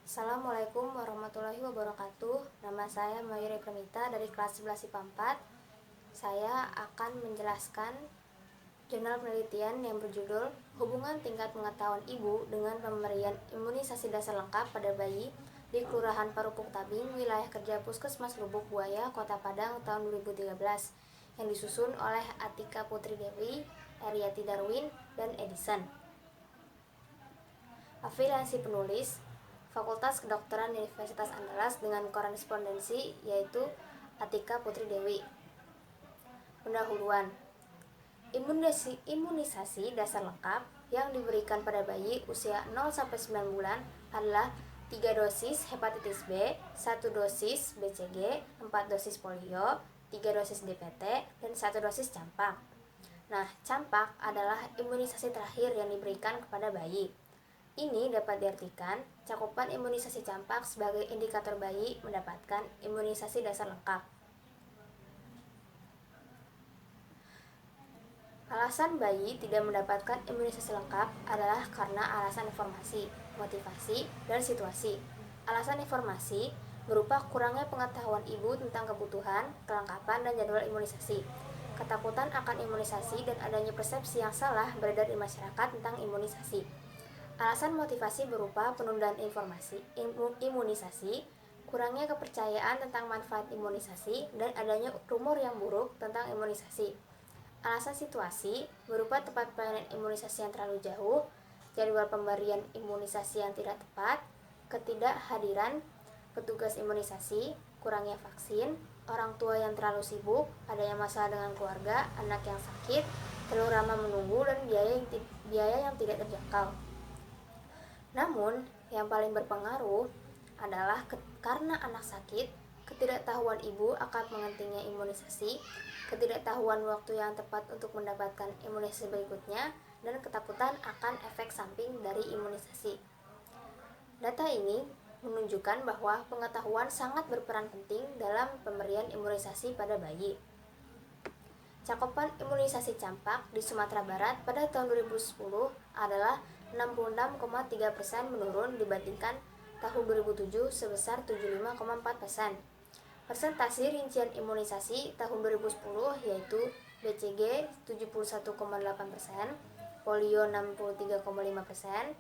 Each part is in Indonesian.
Assalamualaikum warahmatullahi wabarakatuh. Nama saya Mayuri Pramita dari kelas 11 IPA 4. Saya akan menjelaskan jurnal penelitian yang berjudul Hubungan Tingkat Pengetahuan Ibu dengan Pemberian Imunisasi Dasar Lengkap pada Bayi di Kelurahan Parupuk Tabing, Wilayah Kerja Puskesmas Lubuk Buaya, Kota Padang tahun 2013 yang disusun oleh Atika Putri Dewi, Eriati Darwin, dan Edison. Afiliasi penulis Fakultas Kedokteran Universitas Andalas dengan korespondensi yaitu Atika Putri Dewi. Pendahuluan. Imunisasi dasar lengkap yang diberikan pada bayi usia 0-9 bulan adalah 3 dosis hepatitis B, 1 dosis BCG, 4 dosis polio, 3 dosis DPT, dan 1 dosis campak. Nah, campak adalah imunisasi terakhir yang diberikan kepada bayi. Ini dapat diartikan cakupan imunisasi campak sebagai indikator bayi mendapatkan imunisasi dasar lengkap. Alasan bayi tidak mendapatkan imunisasi lengkap adalah karena alasan informasi, motivasi, dan situasi. Alasan informasi berupa kurangnya pengetahuan ibu tentang kebutuhan, kelengkapan, dan jadwal imunisasi. Ketakutan akan imunisasi dan adanya persepsi yang salah beredar di masyarakat tentang imunisasi. Alasan motivasi berupa penundaan imunisasi, kurangnya kepercayaan tentang manfaat imunisasi, dan adanya rumor yang buruk tentang imunisasi. Alasan situasi berupa tempat pelayanan imunisasi yang terlalu jauh, jadwal pemberian imunisasi yang tidak tepat, ketidakhadiran petugas imunisasi, kurangnya vaksin, orang tua yang terlalu sibuk, adanya masalah dengan keluarga, anak yang sakit, terlalu lama menunggu, dan biaya yang tidak terjangkau. Namun, yang paling berpengaruh adalah karena anak sakit, ketidaktahuan ibu akan pentingnya imunisasi, ketidaktahuan waktu yang tepat untuk mendapatkan imunisasi berikutnya, dan ketakutan akan efek samping dari imunisasi. Data ini menunjukkan bahwa pengetahuan sangat berperan penting dalam pemberian imunisasi pada bayi. Cakupan imunisasi campak di Sumatera Barat pada tahun 2010 adalah 66,3% menurun dibandingkan tahun 2007 sebesar 75,4%. Persentase rincian imunisasi tahun 2010 yaitu BCG 71,8%, polio 63,5%,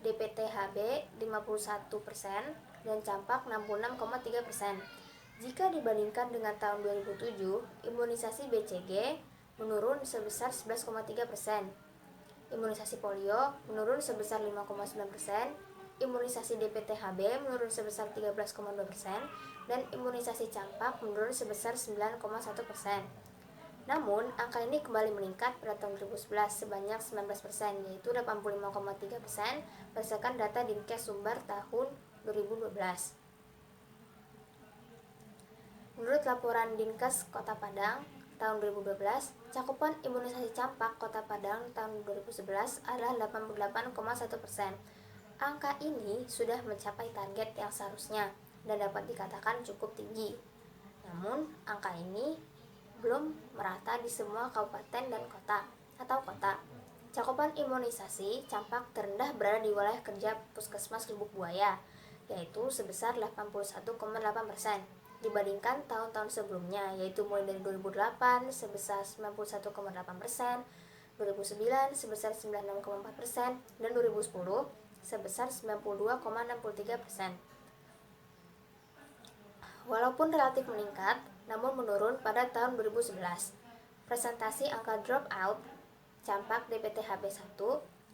DPT-HB 51%, dan campak 66,3%. Jika dibandingkan dengan tahun 2007, imunisasi BCG menurun sebesar 11,3%. Imunisasi polio menurun sebesar 5,9%, imunisasi DPT-HB menurun sebesar 13,2%, dan imunisasi campak menurun sebesar 9,1%. Namun, angka ini kembali meningkat pada tahun 2011 sebanyak 19%, yaitu 85,3% berdasarkan data Dinkes Sumbar tahun 2012. Menurut laporan Dinkes Kota Padang tahun 2012, cakupan imunisasi campak Kota Padang tahun 2011 adalah 88,1%. Angka ini sudah mencapai target yang seharusnya dan dapat dikatakan cukup tinggi. Namun, angka ini belum merata di semua kabupaten dan kota atau kota. Cakupan imunisasi campak terendah berada di wilayah kerja Puskesmas Lubuk Buaya, yaitu sebesar 81,8%. Dibandingkan tahun-tahun sebelumnya, yaitu mulai dari 2008 sebesar 91,8%, 2009 sebesar 96,4%, dan 2010 sebesar 92,63%. Walaupun relatif meningkat, namun menurun pada tahun 2011. Presentasi angka dropout campak DPT-HB1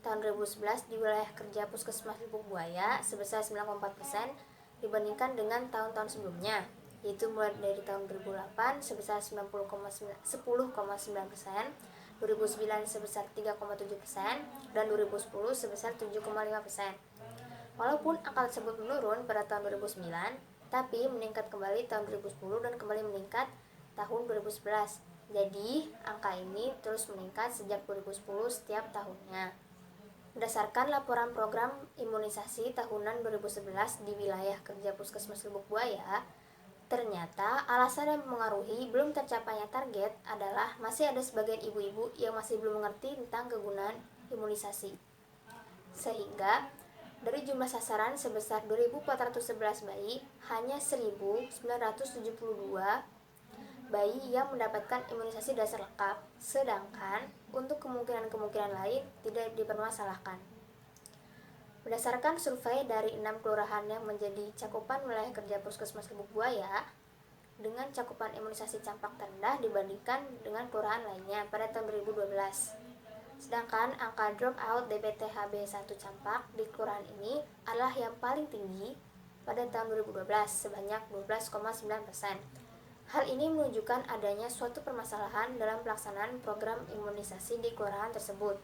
tahun 2011 di wilayah kerja Puskesmas Lubuk Buaya sebesar 9,4% dibandingkan dengan tahun-tahun sebelumnya, yaitu mulai dari tahun 2008 sebesar 10,9%, 2009 sebesar 3,7%, dan 2010 sebesar 7,5%. Walaupun angka tersebut menurun pada tahun 2009, tapi meningkat kembali tahun 2010 dan kembali meningkat tahun 2011. Jadi, angka ini terus meningkat sejak 2010 setiap tahunnya. Berdasarkan laporan program imunisasi tahunan 2011 di wilayah kerja Puskesmas Lubuk Buaya, ternyata alasan yang mempengaruhi belum tercapainya target adalah masih ada sebagian ibu-ibu yang masih belum mengerti tentang kegunaan imunisasi. Sehingga Dari jumlah sasaran sebesar 2.411 bayi, hanya 1.972 bayi yang mendapatkan imunisasi dasar lengkap, sedangkan untuk kemungkinan-kemungkinan lain tidak dipermasalahkan. Berdasarkan survei dari 6 kelurahan yang menjadi cakupan wilayah kerja Puskesmas Lubuk Buaya, dengan cakupan imunisasi campak terendah dibandingkan dengan kelurahan lainnya pada tahun 2012. Sedangkan angka drop out DPT HB1 campak di kelurahan ini adalah yang paling tinggi pada tahun 2012 sebanyak 12,9%. Hal ini menunjukkan adanya suatu permasalahan dalam pelaksanaan program imunisasi di kelurahan tersebut.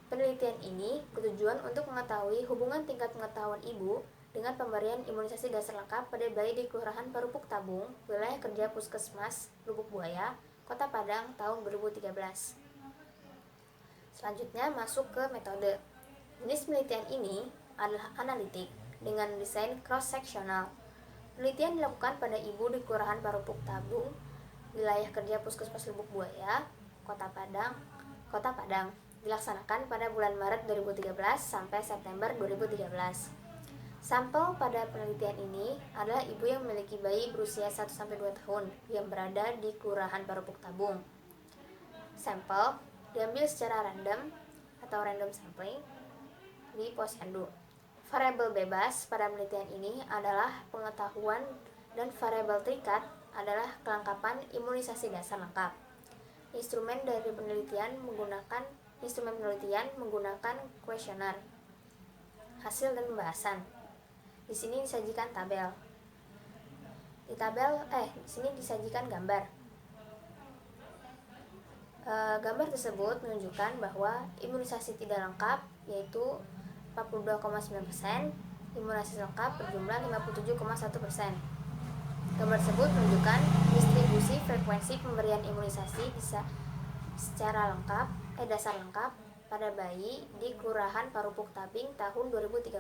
Penelitian ini bertujuan untuk mengetahui hubungan tingkat pengetahuan ibu dengan pemberian imunisasi dasar lengkap pada bayi di Kelurahan Parupuk Tabung, wilayah kerja Puskesmas Lubuk Buaya, Kota Padang tahun 2013. Selanjutnya masuk ke metode. Jenis penelitian ini adalah analitik dengan desain cross-sectional. Penelitian dilakukan pada ibu di Kelurahan Parupuk Tabung, wilayah kerja Puskesmas Lubuk Buaya, Kota Padang, dilaksanakan pada bulan Maret 2013 sampai September 2013. Sampel pada penelitian ini adalah ibu yang memiliki bayi berusia 1-2 tahun yang berada di Kelurahan Parupuk Tabung. Sampel diambil secara random atau random sampling di posyandu. Variabel bebas pada penelitian ini adalah pengetahuan dan variabel terikat adalah kelengkapan imunisasi dasar lengkap. Instrumen penelitian menggunakan kuesioner. Hasil dan pembahasan. Di sini disajikan tabel. Di sini disajikan gambar. Gambar tersebut menunjukkan bahwa imunisasi tidak lengkap yaitu 42,9%, imunisasi lengkap berjumlah 57,1%. Gambar tersebut menunjukkan distribusi frekuensi pemberian imunisasi secara dasar lengkap pada bayi di Kelurahan Parupuk Tabing tahun 2013.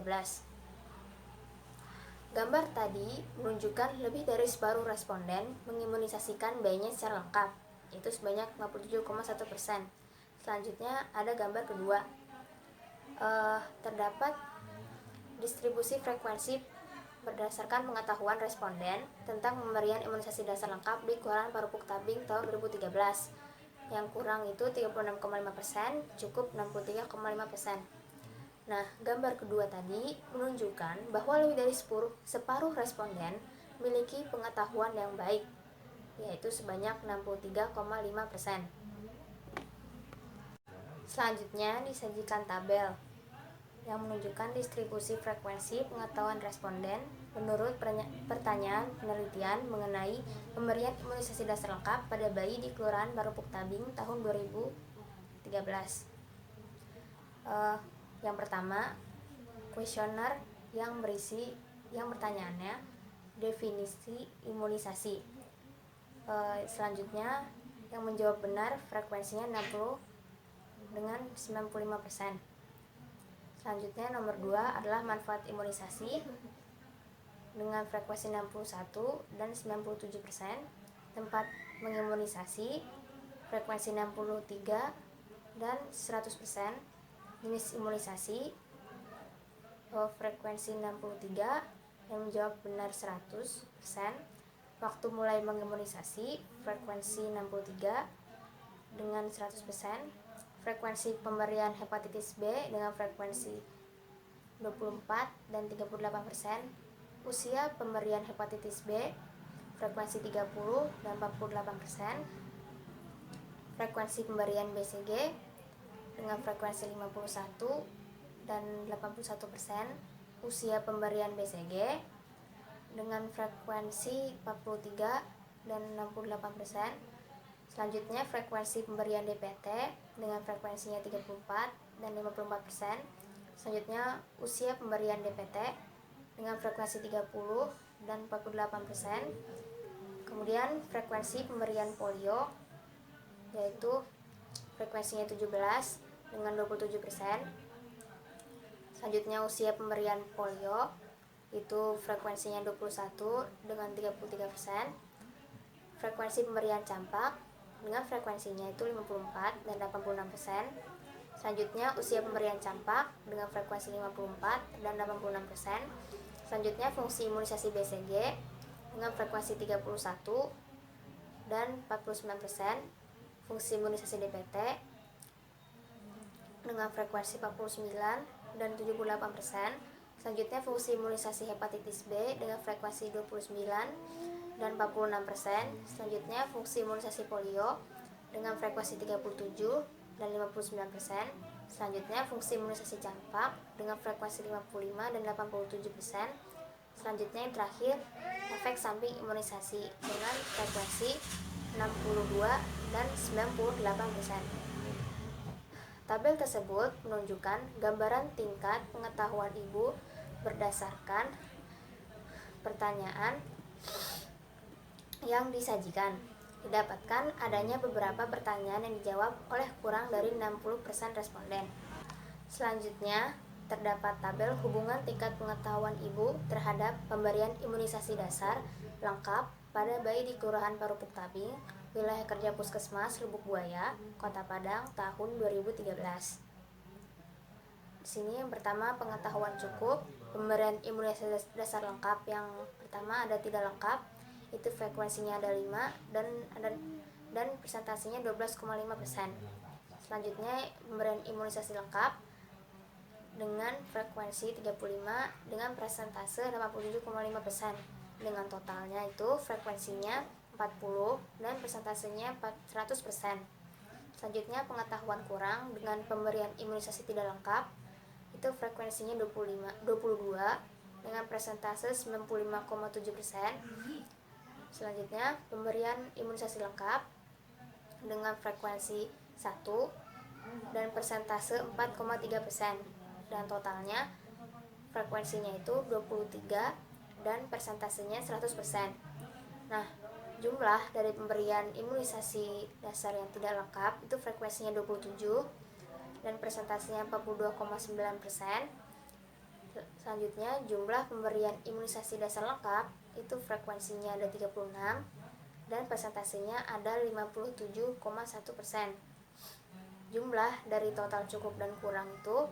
Gambar tadi menunjukkan lebih dari separuh responden mengimunisasikan bayinya secara lengkap, yaitu sebanyak 57,1%. Selanjutnya ada gambar kedua. Terdapat distribusi frekuensi berdasarkan pengetahuan responden tentang pemberian imunisasi dasar lengkap di Kelurahan Parupuk Tabing tahun 2013. Yang kurang itu 36,5%, cukup 63,5%. Nah, gambar kedua tadi menunjukkan bahwa lebih dari separuh responden memiliki pengetahuan yang baik, yaitu sebanyak 63,5%. Selanjutnya disajikan tabel yang menunjukkan distribusi frekuensi pengetahuan responden menurut pertanyaan penelitian mengenai pemberian imunisasi dasar lengkap pada bayi di Kelurahan Parupuk Tabing tahun 2013. Yang pertama, kuesioner yang pertanyaannya definisi imunisasi. Selanjutnya yang menjawab benar frekuensinya 60 dengan 95%. Selanjutnya nomor 2 adalah manfaat imunisasi dengan frekuensi 61 dan 97%. Tempat mengimunisasi frekuensi 63 dan 100%. Jenis imunisasi frekuensi 63 yang menjawab benar 100%. Waktu mulai mengimunisasi frekuensi 63 dengan 100%. Frekuensi pemberian hepatitis B dengan frekuensi 24 dan 38%. Usia pemberian hepatitis B frekuensi 30 dan 48%. Frekuensi pemberian BCG dengan frekuensi 51 dan 81%. Usia pemberian BCG dengan frekuensi 43 dan 68%. Selanjutnya frekuensi pemberian DPT dengan frekuensinya 34 dan 54%. Selanjutnya usia pemberian DPT dengan frekuensi 30 dan 48%. Kemudian frekuensi pemberian polio yaitu frekuensinya 17 dengan 27%. Selanjutnya usia pemberian polio itu frekuensinya 21 dengan 33%. Frekuensi pemberian campak dengan frekuensinya itu 54 dan 86%. Selanjutnya usia pemberian campak dengan frekuensi 54 dan 86%. Selanjutnya fungsi imunisasi BCG dengan frekuensi 31 dan 49%. Fungsi imunisasi DPT dengan frekuensi 49 dan 78%. Selanjutnya fungsi imunisasi hepatitis B dengan frekuensi 29 dan 46%. Selanjutnya fungsi imunisasi polio dengan frekuensi 37 dan 59%. Selanjutnya fungsi imunisasi campak dengan frekuensi 55 dan 87%. Selanjutnya yang terakhir efek samping imunisasi dengan frekuensi 62 dan 98%. Tabel tersebut menunjukkan gambaran tingkat pengetahuan ibu berdasarkan pertanyaan yang disajikan. Didapatkan adanya beberapa pertanyaan yang dijawab oleh kurang dari 60% responden. Selanjutnya, terdapat tabel hubungan tingkat pengetahuan ibu terhadap pemberian imunisasi dasar lengkap pada bayi di Kelurahan Parupuk Tabing, Wilayah Kerja Puskesmas Lubuk Buaya, Kota Padang, tahun 2013. Di sini yang pertama pengetahuan cukup, pemberian imunisasi dasar lengkap yang pertama ada tidak lengkap, itu frekuensinya ada 5 dan persentasenya 12,5%. Selanjutnya pemberian imunisasi lengkap dengan frekuensi 35 dengan persentase 87,5%. Dengan totalnya itu frekuensinya 40 dan persentasenya 100%. Selanjutnya pengetahuan kurang dengan pemberian imunisasi tidak lengkap, itu frekuensinya 22 dengan persentase 95,7%. Selanjutnya pemberian imunisasi lengkap dengan frekuensi 1 dan persentase 4,3%. Dan totalnya frekuensinya itu 23 dan persentasenya 100%. Nah, jumlah dari pemberian imunisasi dasar yang tidak lengkap itu frekuensinya 27 dan persentasenya 42,9%. Selanjutnya jumlah pemberian imunisasi dasar lengkap itu frekuensinya ada 36 dan persentasenya ada 57,1%. Jumlah dari total cukup dan kurang itu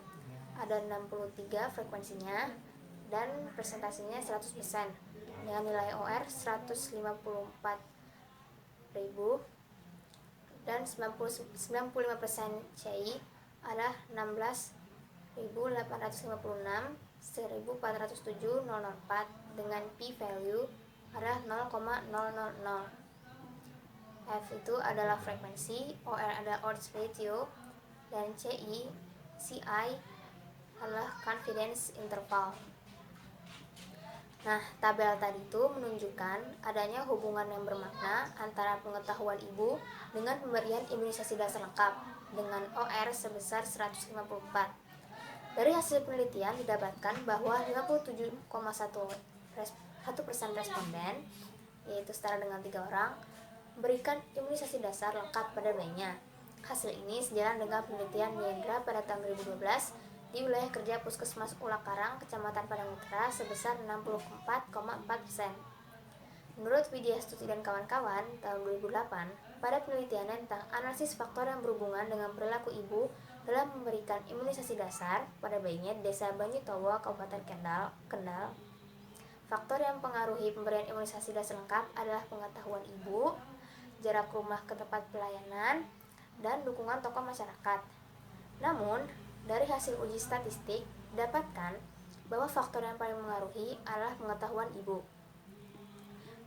ada 63 frekuensinya dan persentasenya 100%. Dengan nilai OR 154.000 dan 95% CI adalah 16.856 1407.004 dengan p-value adalah 0,000. F itu adalah frekuensi, OR adalah odds ratio, dan CI adalah confidence interval. Nah, tabel tadi itu menunjukkan adanya hubungan yang bermakna antara pengetahuan ibu dengan pemberian imunisasi dasar lengkap dengan OR sebesar 154. Dari hasil penelitian didapatkan bahwa 57,1% responden, yaitu setara dengan 3 orang, memberikan imunisasi dasar lengkap pada bayinya. Hasil ini sejalan dengan penelitian Yendra pada tahun 2012 di wilayah kerja Puskesmas Ulakarang, Kecamatan Padang Utara sebesar 64,4%. Menurut Widya Stuti dan kawan-kawan tahun 2008, pada penelitiannya tentang analisis faktor yang berhubungan dengan perilaku ibu dalam memberikan imunisasi dasar pada bayinya di Desa Banyutowo, Kabupaten Kendal, faktor yang mempengaruhi pemberian imunisasi dasar lengkap adalah pengetahuan ibu, jarak rumah ke tempat pelayanan, dan dukungan tokoh masyarakat. Namun, dari hasil uji statistik didapatkan bahwa faktor yang paling mengaruhi adalah pengetahuan ibu.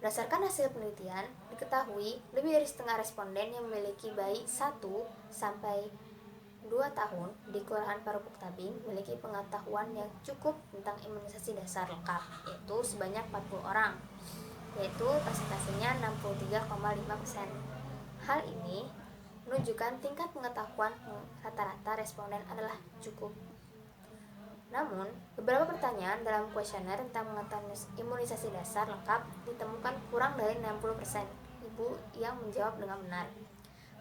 Berdasarkan hasil penelitian, diketahui lebih dari setengah responden yang memiliki bayi 1 sampai 2 tahun di Kelurahan Parupuk Tabing memiliki pengetahuan yang cukup tentang imunisasi dasar lengkap, yaitu sebanyak 40 orang, yaitu persentasenya 63,5%. Hal ini menunjukkan tingkat pengetahuan rata-rata responden adalah cukup. Namun, beberapa pertanyaan dalam kuesioner tentang pengetahuan imunisasi dasar lengkap ditemukan kurang dari 60% ibu yang menjawab dengan benar.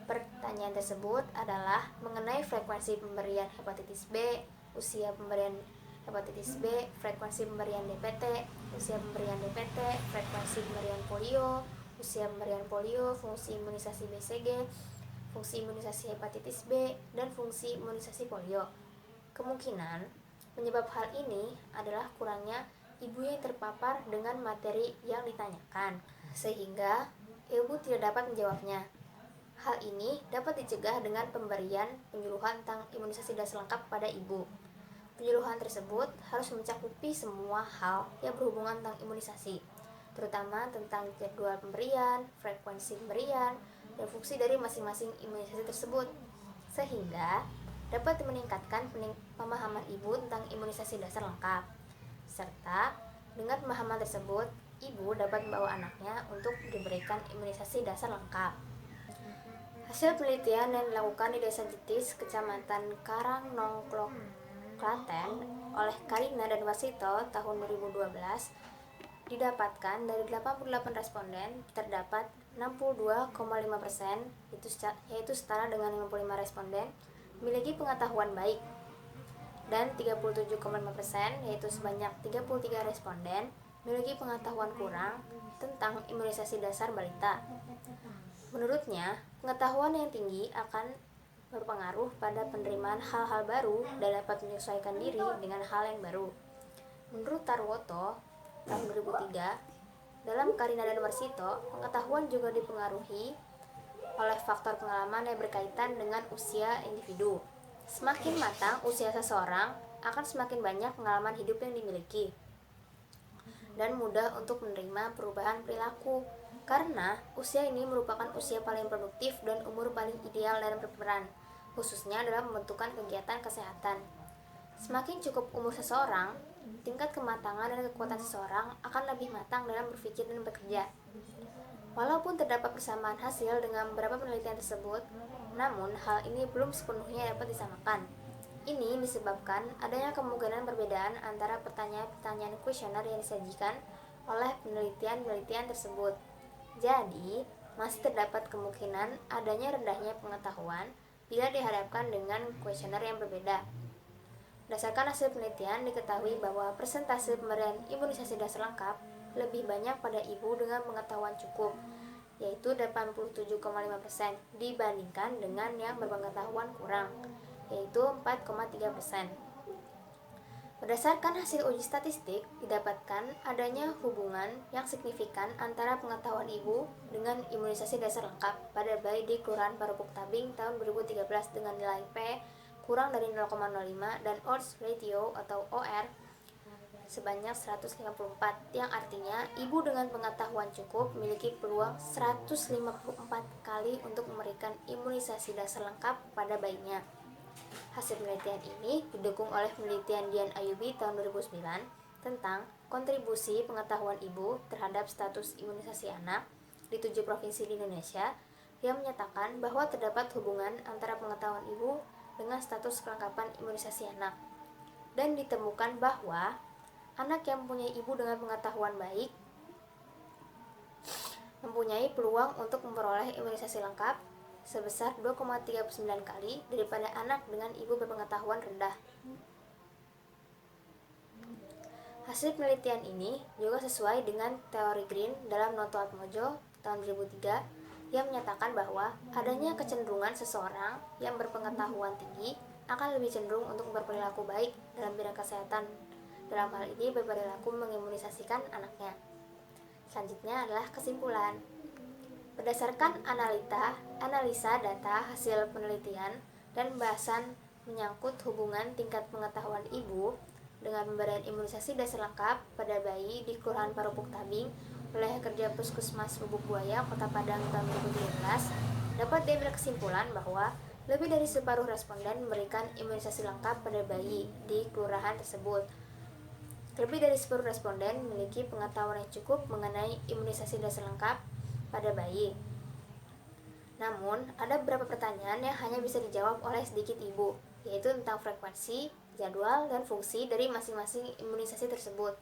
Pertanyaan tersebut adalah mengenai frekuensi pemberian hepatitis B, usia pemberian hepatitis B, frekuensi pemberian DPT, usia pemberian DPT, frekuensi pemberian polio, usia pemberian polio, fungsi imunisasi BCG, fungsi imunisasi hepatitis B, dan fungsi imunisasi polio. Kemungkinan penyebab hal ini adalah kurangnya ibu yang terpapar dengan materi yang ditanyakan, sehingga ibu tidak dapat menjawabnya. Hal ini dapat dicegah dengan pemberian penyuluhan tentang imunisasi dasar lengkap pada ibu. Penyuluhan tersebut harus mencakupi semua hal yang berhubungan tentang imunisasi, terutama tentang jadwal pemberian, frekuensi pemberian, dan fungsi dari masing-masing imunisasi tersebut, sehingga dapat meningkatkan pemahaman ibu tentang imunisasi dasar lengkap. Serta dengan pemahaman tersebut, ibu dapat membawa anaknya untuk diberikan imunisasi dasar lengkap. Hasil penelitian yang dilakukan di Desa Jetis, Kecamatan Karangnongklok, Klaten oleh Karina dan Wasito tahun 2012 didapatkan dari 88 responden terdapat 62,5%, yaitu setara dengan 55 responden memiliki pengetahuan baik, dan 37,5%, yaitu sebanyak 33 responden memiliki pengetahuan kurang tentang imunisasi dasar balita. Menurutnya, pengetahuan yang tinggi akan berpengaruh pada penerimaan hal-hal baru dan dapat menyesuaikan diri dengan hal yang baru. Menurut Tarwoto tahun 2003, dalam Karina dan Warsito, pengetahuan juga dipengaruhi oleh faktor pengalaman yang berkaitan dengan usia individu. Semakin matang usia seseorang, akan semakin banyak pengalaman hidup yang dimiliki dan mudah untuk menerima perubahan perilaku, karena usia ini merupakan usia paling produktif dan umur paling ideal dalam berperan, khususnya dalam membentukkan kegiatan kesehatan. Semakin cukup umur seseorang, tingkat kematangan dan kekuatan seseorang akan lebih matang dalam berpikir dan bekerja. Walaupun terdapat persamaan hasil dengan beberapa penelitian tersebut, namun hal ini belum sepenuhnya dapat disamakan. Ini disebabkan adanya kemungkinan perbedaan antara pertanyaan-pertanyaan kuesioner yang disajikan oleh penelitian-penelitian tersebut. Jadi, masih terdapat kemungkinan adanya rendahnya pengetahuan bila dihadapkan dengan kuesioner yang berbeda. Berdasarkan hasil penelitian, diketahui bahwa persentase pemberian imunisasi dasar lengkap lebih banyak pada ibu dengan pengetahuan cukup, yaitu 87,5% dibandingkan dengan yang berpengetahuan kurang, yaitu 4,3%. Berdasarkan hasil uji statistik, didapatkan adanya hubungan yang signifikan antara pengetahuan ibu dengan imunisasi dasar lengkap pada bayi di Kelurahan Parupuk Tabing tahun 2013 dengan nilai P kurang dari 0,05 dan odds ratio atau OR sebanyak 154, yang artinya ibu dengan pengetahuan cukup memiliki peluang 154 kali untuk memberikan imunisasi dasar lengkap pada bayinya. Hasil penelitian ini didukung oleh penelitian Dian Ayubi tahun 2009 tentang kontribusi pengetahuan ibu terhadap status imunisasi anak di 7 provinsi di Indonesia, yang menyatakan bahwa terdapat hubungan antara pengetahuan ibu dengan status kelengkapan imunisasi anak, dan ditemukan bahwa anak yang mempunyai ibu dengan pengetahuan baik mempunyai peluang untuk memperoleh imunisasi lengkap sebesar 2,39 kali daripada anak dengan ibu berpengetahuan rendah. Hasil penelitian ini juga sesuai dengan teori Green dalam Noto Atmojo tahun 2003 yang menyatakan bahwa adanya kecenderungan seseorang yang berpengetahuan tinggi akan lebih cenderung untuk berperilaku baik dalam bidang kesehatan. Dalam hal ini berperilaku mengimunisasikan anaknya. Selanjutnya adalah kesimpulan. Berdasarkan analisa data hasil penelitian dan pembahasan menyangkut hubungan tingkat pengetahuan ibu dengan pemberian imunisasi dasar lengkap pada bayi di Kelurahan Parupuk Tabing oleh kerja Puskesmas Lubuk Buaya, Kota Padang tahun 2013, dapat diambil kesimpulan bahwa lebih dari separuh responden memberikan imunisasi lengkap pada bayi di kelurahan tersebut. Lebih dari separuh responden memiliki pengetahuan yang cukup mengenai imunisasi dasar lengkap pada bayi. Namun, ada beberapa pertanyaan yang hanya bisa dijawab oleh sedikit ibu, yaitu tentang frekuensi, jadwal, dan fungsi dari masing-masing imunisasi tersebut.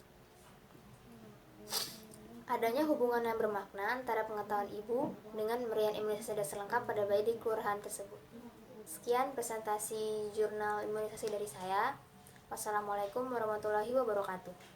Adanya hubungan yang bermakna antara pengetahuan ibu dengan pemberian imunisasi dasar lengkap pada bayi di kelurahan tersebut. Sekian presentasi jurnal imunisasi dari saya. Wassalamualaikum warahmatullahi wabarakatuh.